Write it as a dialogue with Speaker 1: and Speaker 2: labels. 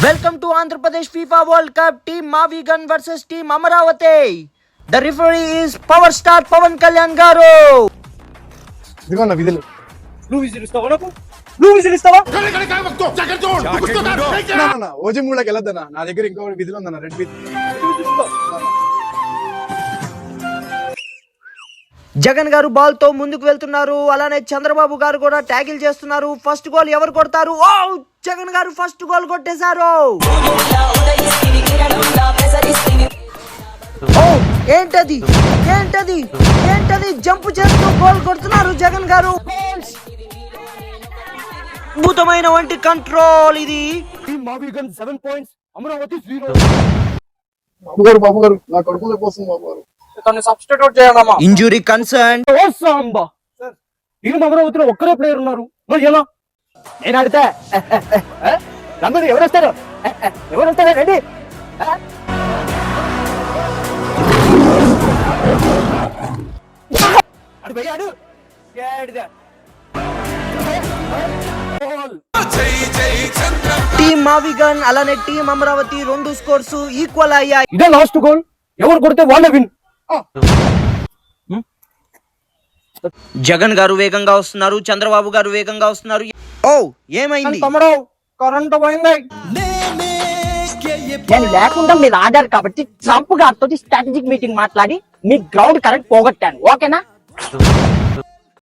Speaker 1: Welcome to Andhra Pradesh FIFA World Cup. Team Mavigan versus Team Amaravati. The referee is Power Star Pawan Kalyan garu.
Speaker 2: ఇదిగోన్న విధులు
Speaker 3: నువ్వు విసిరిస్తావా నాకు? నువ్వు విసిరిస్తావా?
Speaker 2: OG మూడకి వెళ్ళొద్దన్నా, నా దగ్గర ఇంకో విధులు ఉందన్న, రెడ్ విధులు.
Speaker 1: జగన్ గారు బాల్ తో ముందుకు వెళ్తున్నారు. అలానే చంద్రబాబు గారు కూడా ట్యాకిల్ చేస్తున్నారు. ఫస్ట్ గోల్ ఎవరు కొడతారు? ఓ జగన్ గారు ఫస్ట్ గోల్ కొట్టేశారు. ఓ ఏంటది ఏంటది ఏంటది జంప్ చేస్తూ గోల్ కొడుతున్నారు జగన్ గారు. అద్భుతమైన వంటి కంట్రోల్ ఇది.
Speaker 3: మావిగన్ 7 పాయింట్స్, అమరావతి 0.
Speaker 2: బాబు గారు నా కడుపులో పోస్తుంది బాబు గారు.
Speaker 3: తను సబ్స్టిట్యూట్ చేయాలమ్మా.
Speaker 1: Injury concern.
Speaker 3: ఓ సాంబా సార్, ఈ అమరావతిలో ఒక్కరే ప్లేయర్ ఉన్నారు, మరి ఎలా? నేను ఆడితే రంగులు ఎవరు వస్తారు? ఎవరు వస్తారు? రెడీ అడు పోయాడు.
Speaker 1: టీమ్ మావిగన్ అలానే టీమ్ అమరావతి రెండు స్కోర్స్ ఈక్వల్ అయ్యాయి.
Speaker 3: ఇదే లాస్ట్ గోల్, ఎవరు కొడితే వాళ్ళే విన్.
Speaker 1: జగన్ గారు వేగంగా వస్తున్నారు, చంద్రబాబు గారు వేగంగా వస్తున్నారు. ఓ ఏమైంది?
Speaker 3: తమ్ముడు కరెంట్ పోయింది.
Speaker 4: నేను లేకుండా మీరు ఆడారు కాబట్టి ట్రంప్ గారితో స్ట్రాటజిక్ మీటింగ్ మాట్లాడి మీ గ్రౌండ్ కరెంట్ పోగొట్టాను. ఓకేనా?